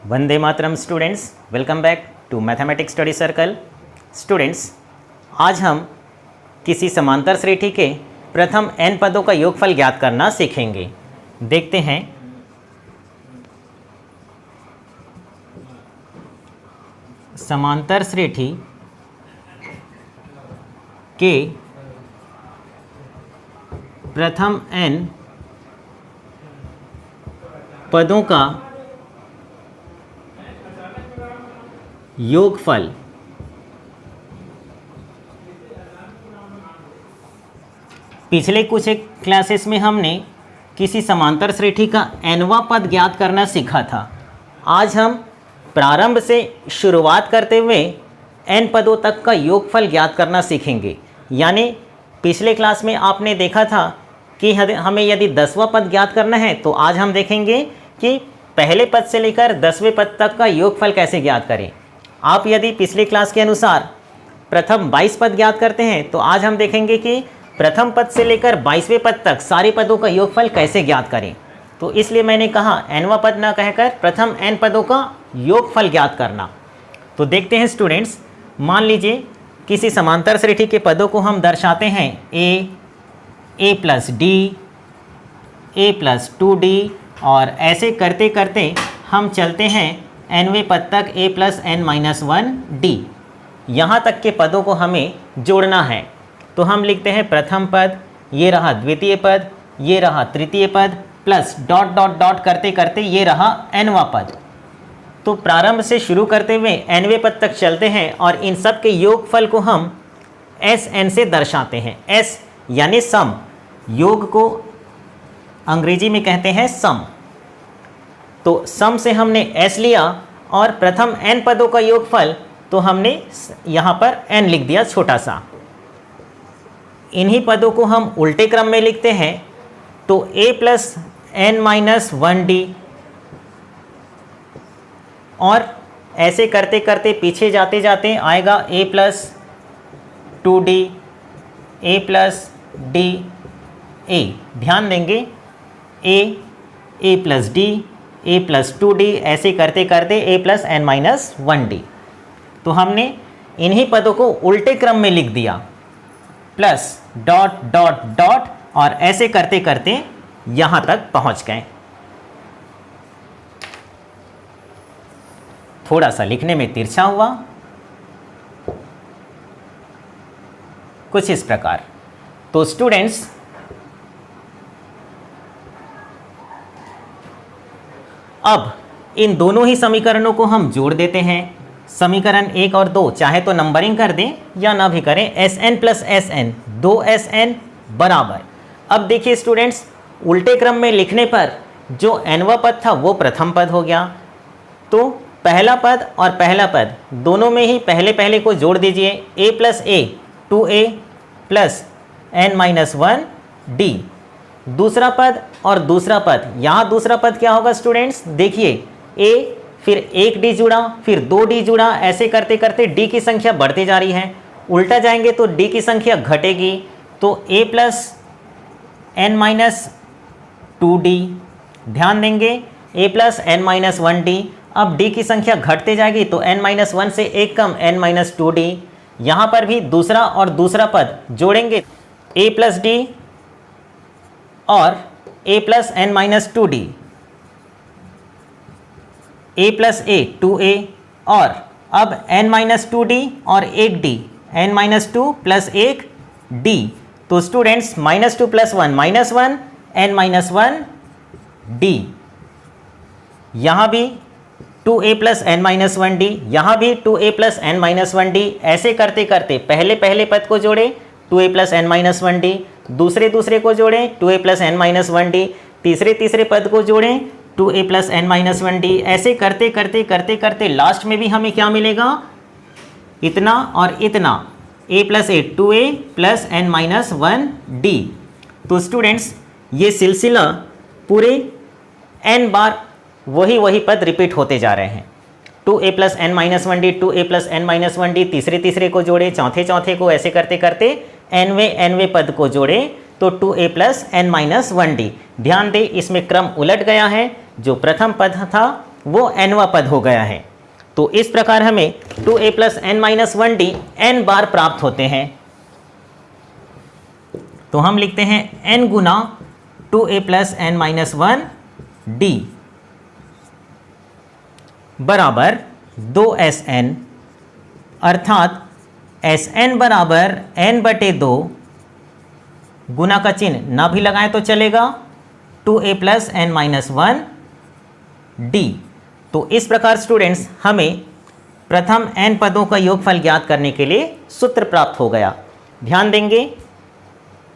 वंदे मातरम students, welcome back to mathematics study circle. Students, आज हम किसी समांतर श्रेणी के प्रथम n पदों का योगफल ज्ञात करना सीखेंगे। देखते हैं समांतर श्रेणी के प्रथम n पदों का योगफल पिछले कुछ एक क्लासेस में हमने किसी समांतर श्रेणी का nवां पद ज्ञात करना सीखा था। आज हम प्रारंभ से शुरुआत करते हुए n पदों तक का योगफल ज्ञात करना सीखेंगे। यानी पिछले क्लास में आपने देखा था कि हमें यदि 10वां पद ज्ञात करना है तो आज हम देखेंगे कि पहले पद से लेकर 10वें पद तक का योगफल कैसे ज्ञात करें। आप यदि पिछले क्लास के अनुसार प्रथम 22 पद ज्ञात करते हैं तो आज हम देखेंगे कि प्रथम पद से लेकर 22वें पद तक सारे पदों का योगफल कैसे ज्ञात करें। तो इसलिए मैंने कहा nवां पद ना कहकर प्रथम n पदों का योगफल ज्ञात करना। तो देखते हैं स्टूडेंट्स, मान लीजिए किसी समांतर श्रेणी के पदों को हम दर्शाते हैं a plus D, a plus 2d और ऐसे करते करते हम चलते हैं nवें पद तक a plus n minus 1d। यहाँ तक के पदों को हमें जोड़ना है। तो हम लिखते हैं प्रथम पद, ये रहा द्वितीय पद, ये रहा तृतीय पद, प्लस डॉट डॉट डॉट करते करते ये रहा nवां पद। तो प्रारंभ से शुरू करते हुए nवें पद तक चलते हैं और इन सब के योगफल को हम Sn से दर्शाते हैं। S यानी सम, योग को अंग्रेजी में कहते हैं सम। तो सम से हमने S लिया और प्रथम n पदों का योगफल तो हमने यहाँ पर n लिख दिया छोटा सा। इन्हीं पदों को हम उल्टे क्रम में लिखते हैं तो a plus n minus 1d और ऐसे करते करते पीछे जाते जाते आएगा a plus 2d, a plus d, a। ध्यान देंगे a plus d, a plus 2d ऐसे करते करते a plus n minus 1d। तो हमने इन्हीं पदों को उल्टे क्रम में लिख दिया, प्लस डॉट डॉट डॉट और ऐसे करते करते यहाँ तक पहुँच गए। थोड़ा सा लिखने में तिरछा हुआ, कुछ इस प्रकार। तो स्टूडेंट्स, अब इन दोनों ही समीकरणों को हम जोड़ देते हैं। समीकरण 1 और 2 चाहे तो नंबरिंग कर दें या ना भी करें। Sn प्लस Sn 2Sn बराबर। अब देखिए स्टूडेंट्स, उल्टे क्रम में लिखने पर जो nवां पद था वो प्रथम पद हो गया। तो पहला पद और पहला पद दोनों में ही पहले पहले को जोड़ दीजिए। a plus a 2a plus n minus 1d। दूसरा पद और दूसरा पद, यहाँ दूसरा पद क्या होगा स्टूडेंट्स, देखिए a फिर 1d जुड़ा, फिर 2d जुड़ा, ऐसे करते करते d की संख्या बढ़ती जा रही है। उल्टा जाएंगे तो d की संख्या घटेगी। तो a plus n minus 2d, ध्यान देंगे a plus n minus 1d। अब d की संख्या घटते जाएगी तो n माइनस 1 से एक कम n माइनस 2d। यहाँ पर भी दूसरा और दूसरा पद जोड़ेंगे a प्लस d और a plus n minus 2d, a plus a 2a और अब n माइनस 2d और 1d, n minus 2 plus 1d। तो students minus 2 plus 1 minus 1, n minus 1d। यहाँ भी 2a plus n minus 1d, यहाँ भी 2a plus n minus 1d। ऐसे करते करते पहले पहले पद को जोड़े 2a plus n minus 1d, दूसरे दूसरे को जोड़ें 2a plus n minus 1d, तीसरे तीसरे पद को जोड़ें 2a plus n minus 1d। ऐसे करते करते करते करते लास्ट में भी हमें क्या मिलेगा, इतना और इतना, a plus a 2a plus n minus 1d। तो स्टूडेंट्स, ये सिलसिला पूरे n बार वही पद रिपीट होते जा रहे हैं। 2a plus n minus 1d, 2a plus n minus 1d, तीसरे तीसरे को जोड़े, चौथे चौथे को, ऐसे करते करते nवें पद को जोड़े तो 2a plus n minus 1d। ध्यान दें, इसमें क्रम उलट गया है। जो प्रथम पद था वो nवां पद हो गया है। तो इस प्रकार हमें 2a plus n minus 1d n बार प्राप्त होते हैं। तो हम लिखते हैं n गुना 2a plus n minus 1d बराबर 2sn, अर्थात Sn बराबर n बटे 2, गुना का चिन्ह ना भी लगाएं तो चलेगा, 2a plus n minus 1d। तो इस प्रकार स्टूडेंट्स हमें प्रथम n पदों का योगफल ज्ञात करने के लिए सूत्र प्राप्त हो गया। ध्यान देंगे,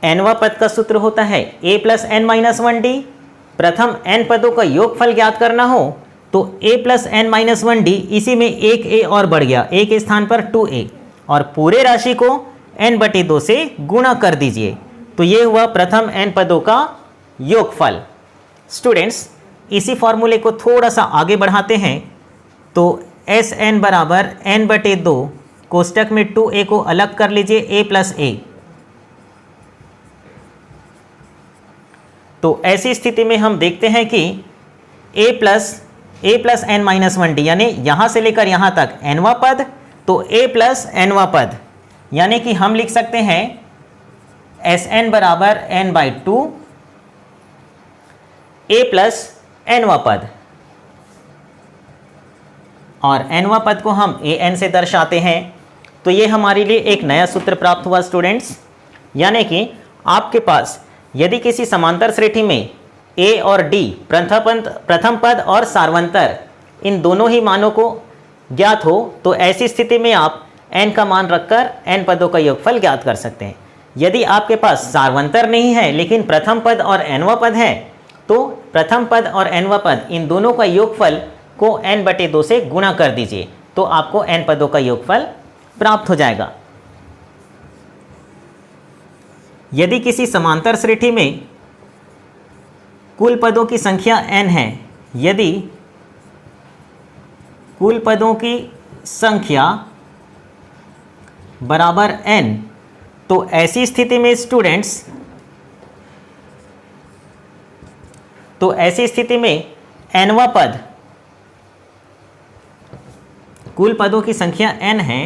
nवां पद का सूत्र होता है a plus n minus 1d। प्रथम n पदों का योगफल ज्ञात करना हो तो a plus n minus 1d, इसी में एक a और बढ़ गया, a के स्थान पर 2a, और पूरे राशि को n बटे 2 से गुणा कर दीजिए। तो ये हुआ प्रथम n पदों का योगफल। स्टूडेंट्स इसी फॉर्मूले को थोड़ा सा आगे बढ़ाते हैं। तो Sn बराबर n बटे 2, कोष्टक में 2a को अलग कर लीजिए, a प्लस a। तो ऐसी स्थिति में हम देखते हैं कि a plus n minus 1d, यानी यहां से लेकर यहां तक nवां पद, तो a प्लस nवां पद, यानी कि हम लिख सकते हैं Sn बराबर n बाई 2, a प्लस nवां पद, और nवां पद को हम an से दर्शाते हैं। तो ये हमारे लिए एक नया सूत्र प्राप्त हुआ स्टूडेंट्स, यानी कि आपके पास यदि किसी समांतर श्रेणी में a और d प्रथम पद और सार्वंतर इन दोनों ही मानों को ज्ञात हो, तो ऐसी स्थिति में आप n का मान रखकर n पदों का योगफल ज्ञात कर सकते हैं। यदि आपके पास सार्वंतर नहीं है लेकिन प्रथम पद और nवां पद है, तो प्रथम पद और nवां पद इन दोनों का योगफल को n बटे 2 से गुणा कर दीजिए, तो आपको n पदों का योगफल प्राप्त हो जाएगा। यदि किसी समांतर श्रेणी में कुल पदों की संख्या n है, यदि कुल पदों की संख्या बराबर n, तो ऐसी स्थिति में स्टूडेंट्स, तो ऐसी स्थिति में nवां पद, कुल पदों की संख्या n है,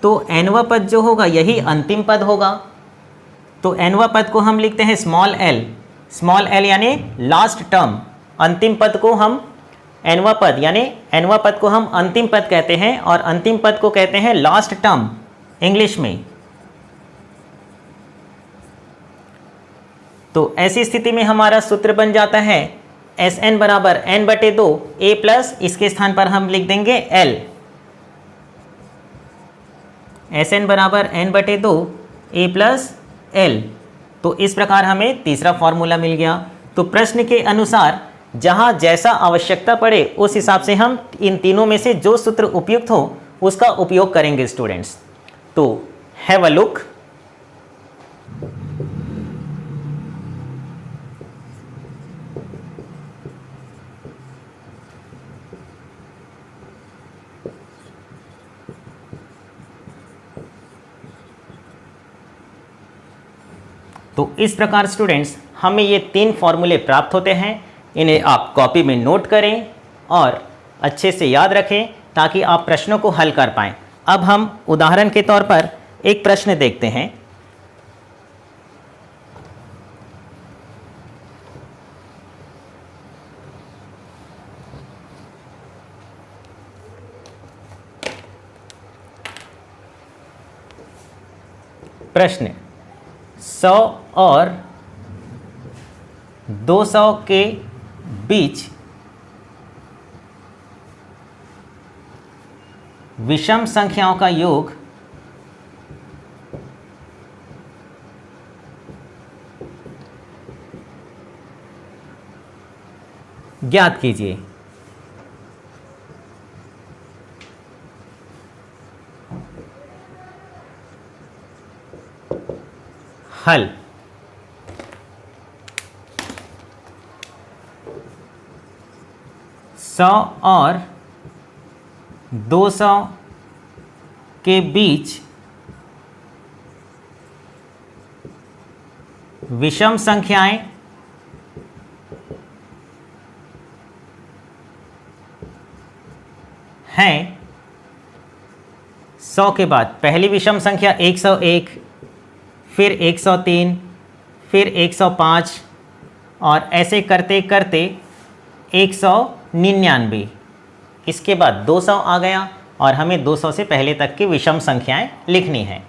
तो nवां पद जो होगा यही अंतिम पद होगा। तो nवां पद को हम लिखते हैं स्मॉल l यानी लास्ट टर्म। अंतिम पद को हम nवां पद यानी nवां पद को हम अंतिम पद कहते हैं, और अंतिम पद को कहते हैं लास्ट टर्म इंग्लिश में। तो ऐसी स्थिति में हमारा सूत्र बन जाता है Sn बराबर n बटे 2, a प्लस इसके स्थान पर हम लिख देंगे l। Sn बराबर n बटे 2, a प्लस l। तो इस प्रकार हमें तीसरा फॉर्मूला मिल गया। तो प्रश्न के अनुसार जहां जैसा आवश्यकता पड़े उस हिसाब से हम इन तीनों में से जो सूत्र उपयुक्त हो उसका उपयोग करेंगे स्टूडेंट्स। तो हैव अ लुक। तो इस प्रकार स्टूडेंट्स हमें ये 3 फॉर्मूले प्राप्त होते हैं। इन्हें आप कॉपी में नोट करें और अच्छे से याद रखें ताकि आप प्रश्नों को हल कर पाएं। अब हम उदाहरण के तौर पर एक प्रश्न देखते हैं। प्रश्न 100 और 200 के बीच विषम संख्याओं का योग ज्ञात कीजिए। हल। सौ और 200 के बीच विषम संख्याएं हैं 100 के बाद पहली विषम संख्या 101, फिर 103, फिर 105 और ऐसे करते करते 199। इसके बाद 200 आ गया और हमें 200 से पहले तक की विषम संख्याएं लिखनी है।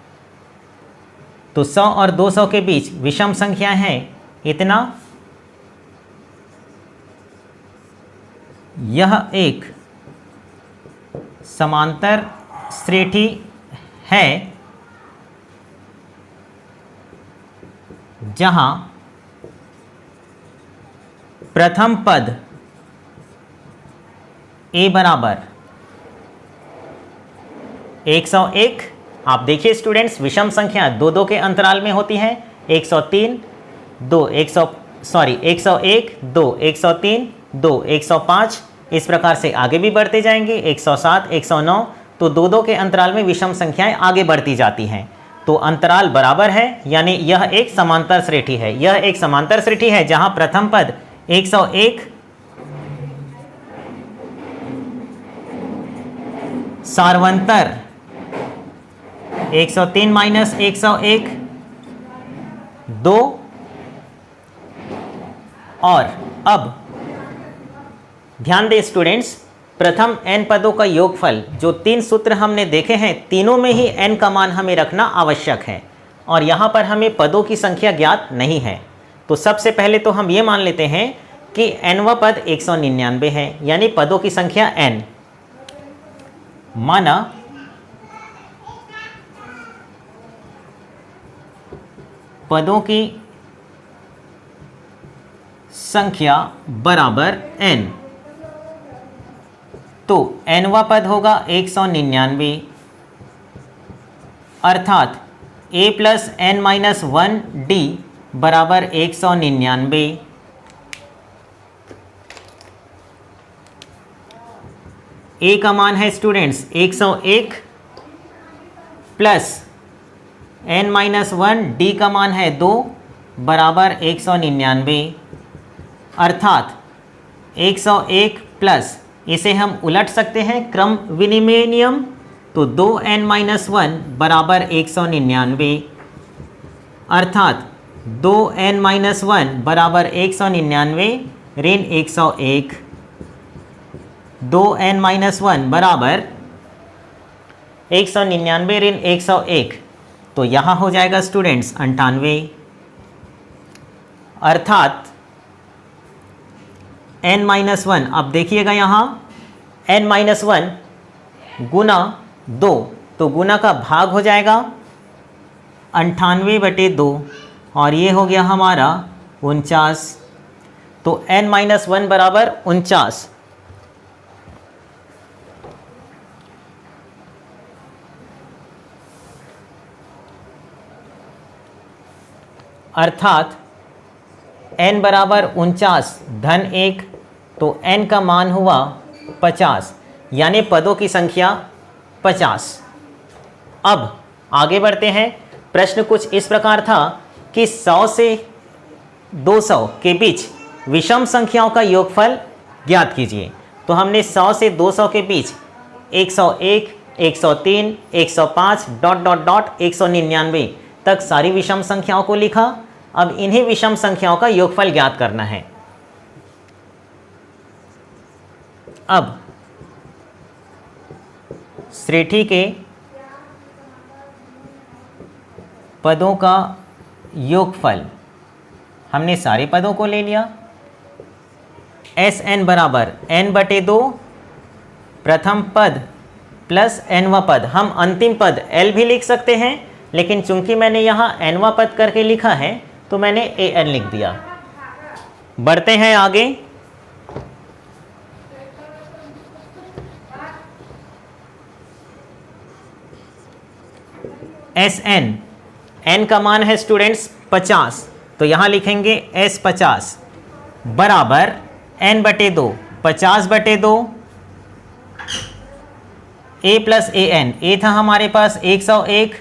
तो 100 और 200 के बीच विषम संख्याएं हैं इतना। यह एक समांतर श्रेणी है जहां प्रथम पद a बराबर 101। आप देखिए स्टूडेंट्स, विषम संख्या 2-2 के अंतराल में होती हैं। 103 2 101 2 103 2 105, इस प्रकार से आगे भी बढ़ते जाएंगे। 107 109, तो 2-2 के अंतराल में विषम संख्याएं आगे बढ़ती जाती हैं। तो अंतराल बराबर है, यानी यह एक समांतर श्रेणी है। यह एक समांतर श्रेणी है जहां प्रथम पद 101 सार्वंतर 103 माइनस 101 2। और अब ध्यान दें स्टूडेंट्स, प्रथम n पदों का योगफल, जो 3 सूत्र हमने देखे हैं, तीनों में ही n का मान हमें रखना आवश्यक है और यहाँ पर हमें पदों की संख्या ज्ञात नहीं है। तो सबसे पहले तो हम ये मान लेते हैं कि nवां पद 199 है, यानी पदों की संख्या n। माना पदों की संख्या बराबर n, तो nवां पद होगा 199, अर्थात a plus n minus 1d बराबर 199। a का मान है students 101 plus n minus 1, d का मान है 2 बराबर 199, अर्थात 101 प्लस, इसे हम उलट सकते हैं क्रम विनिमय नियम, तो 2n माइनस 1 बराबर 199, अर्थात 2n माइनस 1 बराबर 199 ऋण 101। 2n माइनस 1 बराबर 199 ऋण 101, तो यहाँ हो जाएगा स्टूडेंट्स 98, अर्थात n माइनस 1, अब देखिएगा यहाँ n माइनस 1 गुना 2, तो गुना का भाग हो जाएगा 98/2 और ये हो गया हमारा 49, तो n माइनस 1 बराबर 49। अर्थात n बराबर 49 धन 1, तो n का मान हुआ 50, यानी पदों की संख्या 50। अब आगे बढ़ते हैं। प्रश्न कुछ इस प्रकार था कि 100 से 200 के बीच विषम संख्याओं का योगफल ज्ञात कीजिए। तो हमने 100 से 200 के बीच 101 103 105 डॉट डॉट डॉट 199 तक सारी विषम संख्याओं को लिखा। अब इन्हीं विषम संख्याओं का योगफल ज्ञात करना है। अब श्रेणी के पदों का योगफल, हमने सारे पदों को ले लिया। Sn बराबर n/2 प्रथम पद प्लस nवां पद, हम अंतिम पद l भी लिख सकते हैं, लेकिन चूंकि मैंने यहाँ nवां पद करके लिखा है तो मैंने an लिख दिया। बढ़ते हैं आगे। Sn, n का मान है स्टूडेंट्स 50, तो यहाँ लिखेंगे S50 बराबर n/2 50/2 a plus an। a था हमारे पास 101,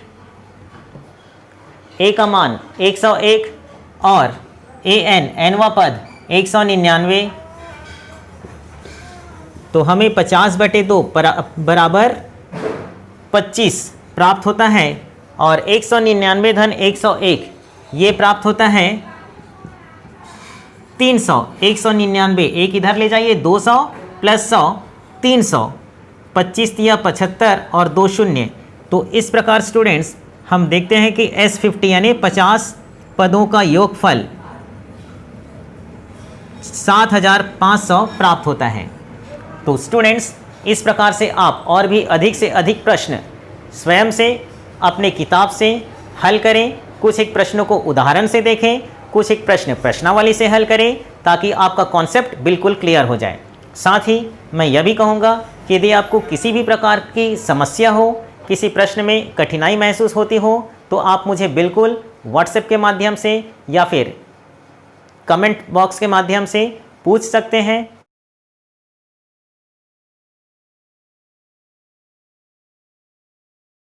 a का मान 101 और an nवां पद 199, तो हमें 50/2 बराबर 25 प्राप्त होता है और 199 धन 101 ये प्राप्त होता है 300। 199 एक इधर ले जाइए, 200 प्लस 100 300, 25 या 75 और 2 शून्य। तो इस प्रकार स्टूडेंट्स हम देखते हैं कि S50 यानी 50 पदों का योगफल 7500 प्राप्त होता है। तो स्टूडेंट्स इस प्रकार से आप और भी अधिक से अधिक प्रश्न स्वयं से अपने किताब से हल करें। कुछ एक प्रश्नों को उदाहरण से देखें, कुछ एक प्रश्न प्रश्नावली से हल करें ताकि आपका कॉन्सेप्ट बिल्कुल क्लियर हो जाए। साथ ही मैं यह भी कहूँगा कि यदि आपको किसी भी प्रकार की समस्या हो, किसी प्रश्न में कठिनाई महसूस होती हो, तो आप मुझे बिल्कुल व्हाट्सएप के माध्यम से या फिर कमेंट बॉक्स के माध्यम से पूछ सकते हैं।